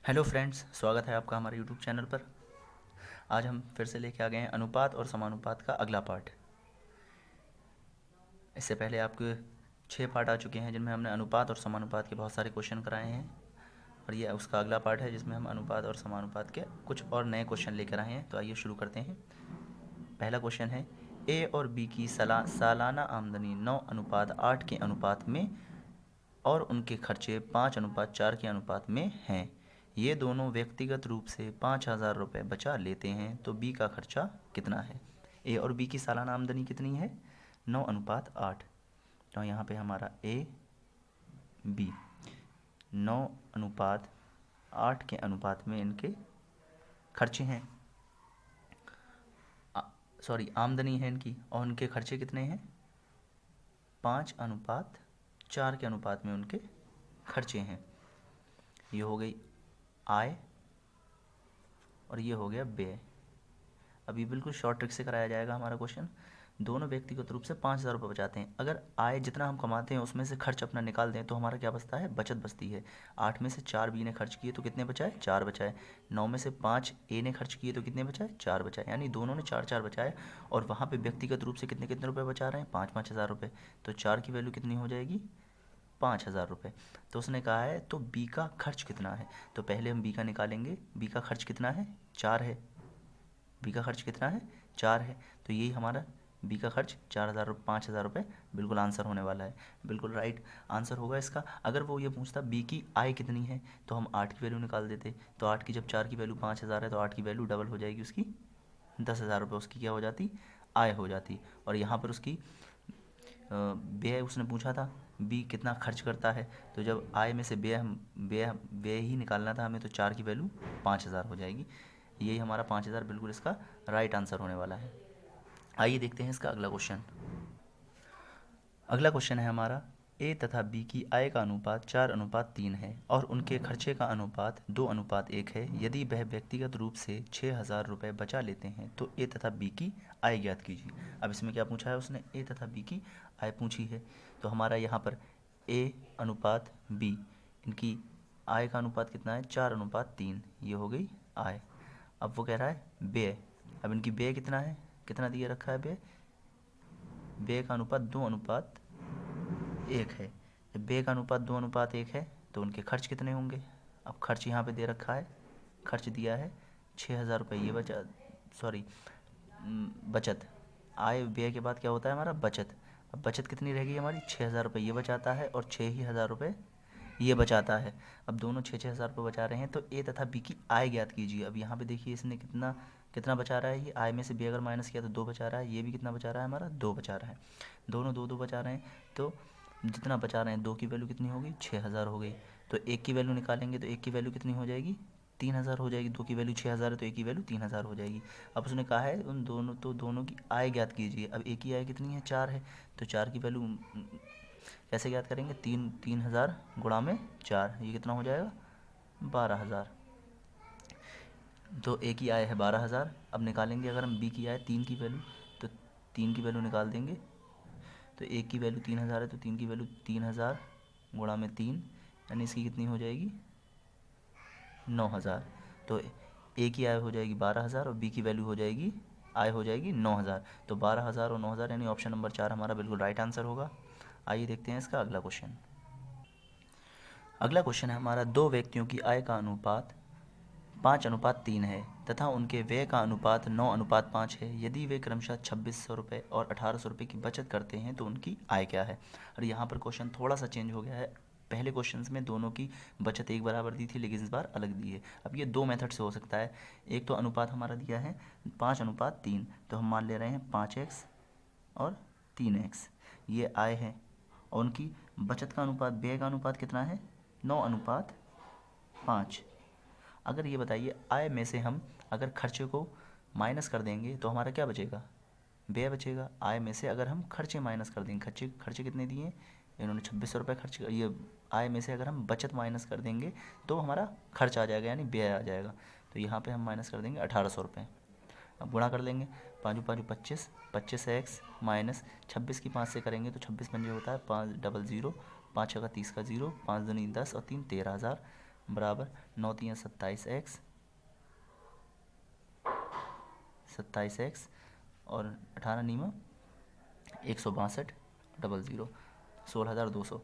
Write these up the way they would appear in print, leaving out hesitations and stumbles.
Hello friends, स्वागत है आपका हमारे यूट्यूब चैनल पर। आज हम फिर से लेके आ गए हैं अनुपात और समानुपात का अगला पार्ट। इससे पहले आपके 6 पार्ट आ चुके हैं जिनमें हमने अनुपात और समानुपात के बहुत सारे क्वेश्चन कराए हैं, और ये उसका अगला पार्ट है जिसमें हम अनुपात और समानुपात के कुछ और नए क्वेश्चन लेकर आए हैं। तो आइए शुरू करते हैं। पहला क्वेश्चन है, ए और बी की सालाना आमदनी 9:8 के अनुपात में और उनके खर्चे 5:4 के अनुपात में हैं। ये दोनों व्यक्तिगत रूप से 5,000 रुपये बचा लेते हैं, तो बी का खर्चा कितना है। ए और बी की सालाना आमदनी कितनी है? 9:8। तो यहाँ पे हमारा ए बी 9:8 के अनुपात में इनके खर्चे हैं, आमदनी है इनकी, और उनके खर्चे कितने हैं? 5:4 के अनुपात में उनके खर्चे हैं। ये हो गई आय और ये हो गया व्यय। अब ये बिल्कुल शॉर्ट ट्रिक से कराया जाएगा हमारा क्वेश्चन। दोनों व्यक्तिगत रूप से 5,000 रुपये बचाते हैं। अगर आय जितना हम कमाते हैं उसमें से खर्च अपना निकाल दें तो हमारा क्या बचता है? बचत बचती है। 8 में से 4 बी ने खर्च किए तो कितने बचाए? 4 बचाए। 9 में से 5 ए ने खर्च किए तो कितने बचाए? 4 बचाए। यानी दोनों ने 4-4 बचाए, और वहाँ पे व्यक्तिगत रूप से कितने कितने रुपये बचा रहे हैं? 5-5 हज़ार रुपये। तो 4 की वैल्यू कितनी हो जाएगी? 5,000 रुपये। तो उसने कहा है तो बी का खर्च कितना है। तो पहले हम बी का निकालेंगे। बी का खर्च कितना है? 4 है। बी का खर्च कितना है? 4 है। तो यही हमारा बी का खर्च 4,000 5,000 रुपये बिल्कुल आंसर होने वाला है। बिल्कुल राइट आंसर होगा इसका। अगर वो ये पूछता बी की आय कितनी है तो हम 8 की वैल्यू निकाल देते। तो 8 की जब 4 की वैल्यू 5,000 है तो 8 की वैल्यू डबल हो जाएगी, उसकी 10,000 रुपये उसकी क्या हो जाती? आय हो जाती। और यहाँ पर उसकी व्यय उसने पूछा था बी कितना खर्च करता है, तो जब आय में से व्यय ही निकालना था हमें, तो 4 की वैल्यू 5,000 हो जाएगी। यही हमारा 5,000 बिल्कुल इसका राइट आंसर होने वाला है। आइए देखते हैं इसका अगला क्वेश्चन। अगला क्वेश्चन है हमारा, ए तथा बी की आय का अनुपात 4:3 है और उनके खर्चे का अनुपात 2:1 है। यदि वह व्यक्तिगत रूप से 6,000 रुपये बचा लेते हैं तो ए तथा बी की आय ज्ञात कीजिए। अब इसमें क्या पूछा है उसने? ए तथा बी की आय पूछी है। तो हमारा यहाँ पर ए अनुपात बी, इनकी आय का अनुपात कितना है? 4:3। ये हो गई आय। अब वो कह रहा है व्यय। अब इनकी व्यय कितना है? कितना दिया रखा है व्यय? व्यय का अनुपात 2:1 है। जब व्यय का अनुपात 2:1 है तो उनके खर्च कितने होंगे? अब खर्च यहाँ पे दे रखा है, खर्च दिया है 6,000 रुपये। ये बचत। आय व्यय के बाद क्या होता है हमारा? बचत। अब बचत कितनी रहेगी हमारी? 6,000 रुपये ये बचाता है और 6,000 रुपये ये बचाता है। अब दोनों 6,000 रुपये बचा रहे हैं, तो ए तथा बी की आय ज्ञात कीजिए। अब यहाँ पे देखिए इसने कितना कितना बचा रहा है। ये आय में से बी अगर माइनस किया तो 2 बचा रहा है। ये भी कितना बचा रहा है हमारा? 2 बचा रहा है। दोनों 2-2 बचा रहे हैं, तो जितना बचा रहे हैं 2 की वैल्यू कितनी होगी? 6,000 हो गई। तो 1 की वैल्यू निकालेंगे तो 1 की वैल्यू कितनी हो जाएगी? 3,000 हो जाएगी। 2 की वैल्यू 6,000 है तो 1 की वैल्यू 3,000 हो जाएगी। अब उसने कहा है उन दोनों की आय ज्ञात कीजिए। अब एक की आय कितनी है? 4 है। तो 4 की वैल्यू कैसे ज्ञात करेंगे? 3,000 गुणा में 4, ये कितना हो जाएगा? 12,000। तो ए की आय है 12,000। अब निकालेंगे अगर हम बी की आय 3 की वैल्यू, तो 3 की वैल्यू निकाल देंगे। तो एक की वैल्यू 3,000 है तो 3 की वैल्यू 3,000 गुणा में 3, यानी इसकी कितनी हो जाएगी? 9,000। तो ए की आय हो जाएगी 12,000 और बी की वैल्यू हो जाएगी, आय हो जाएगी 9,000। तो 12,000 और 9,000 यानी ऑप्शन नंबर 4 हमारा बिल्कुल राइट आंसर होगा। आइए देखते हैं इसका अगला क्वेश्चन। अगला क्वेश्चन है हमारा, दो व्यक्तियों की आय का अनुपात 5:3 है तथा उनके व्यय का अनुपात 9:5 है। यदि वे क्रमशः 2,600 रुपये और 1,800 रुपये की बचत करते हैं तो उनकी आय क्या है। और यहाँ पर क्वेश्चन थोड़ा सा चेंज हो गया है। पहले क्वेश्चंस में दोनों की बचत एक बराबर दी थी, लेकिन इस बार अलग दी है। अब ये 2 मेथड से हो सकता है। एक तो अनुपात हमारा दिया है 5:3, तो हम मान ले रहे हैं 5x और 3x, ये आय है। और उनकी बचत का अनुपात, व्यय का अनुपात कितना है? 9:5। अगर ये बताइए आय में से हम अगर खर्चे को माइनस कर देंगे तो हमारा क्या बचेगा? व्यय बचेगा। आय में से अगर हम खर्चे माइनस कर देंगे, खर्चे कितने दिए? इन्होंने 2,600 रुपये खर्च कर, ये आय में से अगर हम बचत माइनस कर देंगे तो हमारा खर्च आ जाएगा, यानी व्यय आ जाएगा। तो यहाँ पे हम माइनस कर देंगे 1,800 रुपये। अब गुणा कर लेंगे, 5 5 25, 25x माइनस 26 की 5 से करेंगे तो 26 पंजे होता है 5 0 0, 5 6 का 30 का 0, 5 दूनी 10 और 3 13,000 बराबर 9 3 27x, 27x और 18 नीमा 162 00 16,200।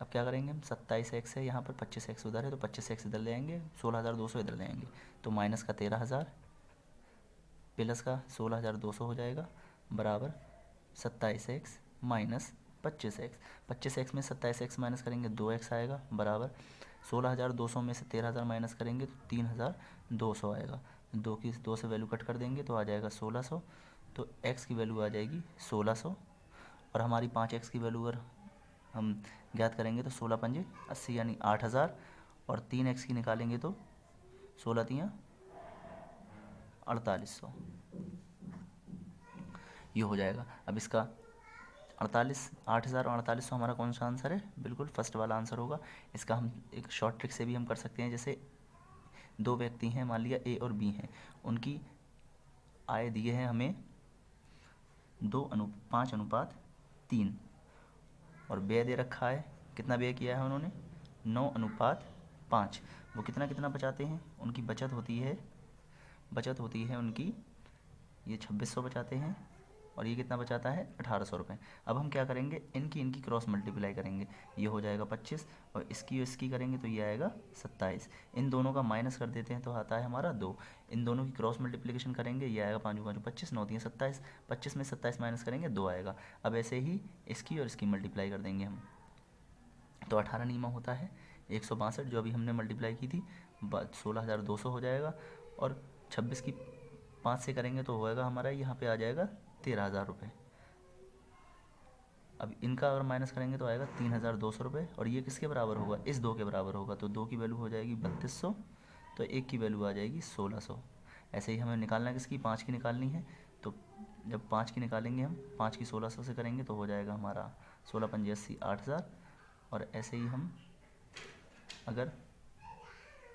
अब क्या करेंगे हम, 27x है यहाँ पर, 25x उधर है तो 25x इधर ले आएंगे, 16,200 इधर ले आएंगे, तो माइनस का 13,000 प्लस का 16,200 हो जाएगा, बराबर 27x माइनस 25x। 25x में 27x माइनस करेंगे 2x आएगा, बराबर 16,200 में से 13,000 माइनस करेंगे तो 3,200 आएगा। 2 से वैल्यू कट कर देंगे तो आ जाएगा 1600, तो x की वैल्यू आ जाएगी 1600 और हमारी 5x की वैल्यू अगर हम ज्ञात करेंगे तो 16 पंजे 80 यानी 8,000 और 3x की निकालेंगे तो 16 तियाँ 4800 ये हो जाएगा। अब इसका 8,000 और 4800 हमारा कौन सा आंसर है, बिल्कुल फर्स्ट वाला आंसर होगा। इसका हम एक शॉर्ट ट्रिक से भी हम कर सकते हैं, जैसे दो व्यक्ति हैं, मान लिया ए और बी हैं, उनकी आय दिए हैं हमें 5:3 और व्यय दे रखा है, कितना व्यय किया है उन्होंने 9:5। वो कितना कितना बचाते हैं, उनकी बचत होती है उनकी, ये 2600 बचाते हैं और ये कितना बचाता है 1,800 रुपये। अब हम क्या करेंगे, इनकी क्रॉस मल्टीप्लाई करेंगे, ये हो जाएगा 25 और इसकी करेंगे तो ये आएगा 27। इन दोनों का माइनस कर देते हैं तो आता है हमारा 2। इन दोनों की क्रॉस मल्टीप्लिकेशन करेंगे, ये आएगा 5 5 25, 9 3 27, 25 में 27 माइनस करेंगे 2 आएगा। अब ऐसे ही इसकी और इसकी मल्टीप्लाई कर देंगे हम, तो 18 नीमा होता है 162 जो अभी हमने मल्टीप्लाई की थी, 16,200 हो जाएगा और 26 की 5 से करेंगे तो होएगा हमारा यहाँ पे आ जाएगा 13,000 रुपये। अब इनका अगर माइनस करेंगे तो आएगा 3,200 रुपये और ये किसके बराबर होगा, इस 2 के बराबर होगा, तो 2 की वैल्यू हो जाएगी 3200, तो 1 की वैल्यू आ जाएगी 1600। ऐसे ही हमें निकालना है किसकी, 5 की निकालनी है, तो जब 5 की निकालेंगे हम, 5 की 1600 से करेंगे तो हो जाएगा हमारा 16 पंजे 80 8,000 और ऐसे ही हम अगर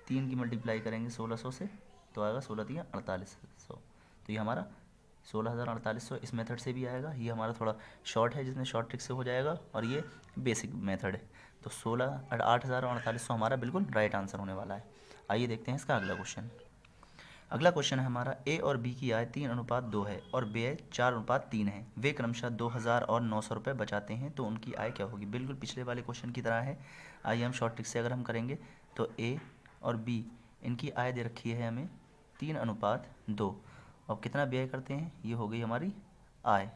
3 की मल्टीप्लाई करेंगे 1600 से तो आएगा 16 3 4800, तो ये हमारा 16,4800 इस मेथड से भी आएगा। ये हमारा थोड़ा शॉर्ट है जिसमें शॉर्ट ट्रिक से हो जाएगा और ये बेसिक मेथड है। तो 8,000 और 4800 हमारा बिल्कुल राइट आंसर होने वाला है। आइए देखते हैं इसका अगला क्वेश्चन। अगला क्वेश्चन है हमारा, ए और बी की आय 3:2 है और व्यय 4:3 है। वे क्रमशः 2,000 और 900 रुपये बचाते हैं, तो उनकी आय क्या होगी। बिल्कुल पिछले वाले क्वेश्चन की तरह है। आइए हम शॉर्ट ट्रिक से अगर हम करेंगे तो ए और बी इनकी आय दे रखी है हमें 3:2 और कितना व्यय करते हैं, ये हो गई हमारी आय।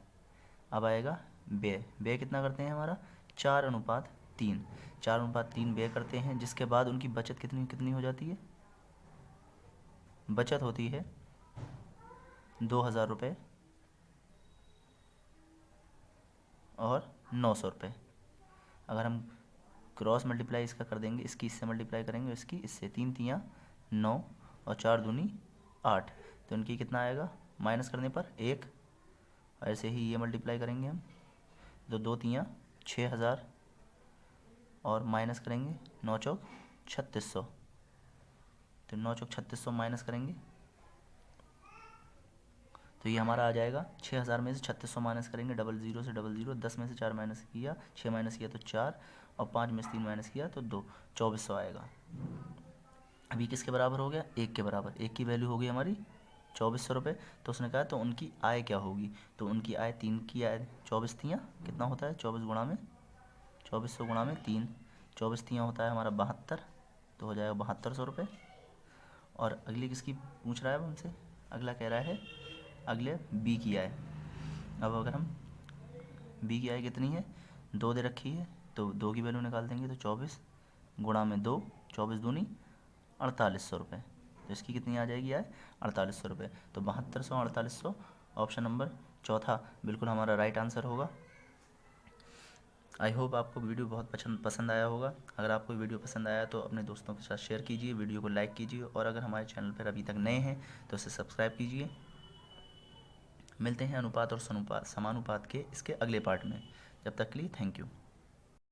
अब आएगा व्यय कितना करते हैं हमारा 4:3, 4:3 व्यय करते हैं, जिसके बाद उनकी बचत कितनी हो जाती है, बचत होती है 2,000 रुपये और 900 रुपये। अगर हम क्रॉस मल्टीप्लाई इसका कर देंगे, इसकी इससे मल्टीप्लाई करेंगे, इसकी इससे, 3 तियाँ 9 और 4 दूनी 8, तो इनकी कितना आएगा, माइनस करने पर 1। ऐसे ही ये मल्टीप्लाई करेंगे हम, तो 2 तियाँ 6,000 और माइनस करेंगे 9 चौक 3600, तो 9 चौक 3600 माइनस करेंगे तो ये हमारा आ जाएगा 6,000 में से 3600 माइनस करेंगे, 00 से 00, 10 में से 4 माइनस किया, 6 माइनस किया तो 4 और 5 में से 3 माइनस किया तो 2, 2400 आएगा। अभी किसके बराबर हो गया, 1 के बराबर। 1 की वैल्यू हो गई हमारी 2400 रुपये। तो उसने कहा तो उनकी आय क्या होगी, तो उनकी आय 3 की आय 24 तियाँ कितना होता है, 2400 गुणा में 3, 24 तियाँ होता है हमारा 72, तो हो जाएगा 7200 रुपये। और अगली किसकी पूछ रहा है अब हमसे, अगला कह रहा है अगले बी की आय। अब अगर हम बी की आय कितनी है, 2 दे रखी है, तो 2 की वैल्यू निकाल देंगे तो 24 गुणा में 2, 24 दूनी 4800 रुपये, तो इसकी कितनी आ जाएगी आय 4800 रुपये। तो 7200 4800 ऑप्शन नंबर चौथा बिल्कुल हमारा राइट आंसर होगा। आई होप आपको वीडियो बहुत पसंद आया होगा। अगर आपको वीडियो पसंद आया तो अपने दोस्तों के साथ शेयर कीजिए, वीडियो को लाइक कीजिए और अगर हमारे चैनल पर अभी तक नए हैं तो इसे सब्सक्राइब कीजिए। मिलते हैं अनुपात और समानुपात के इसके अगले पार्ट में। जब तक के लिए थैंक यू।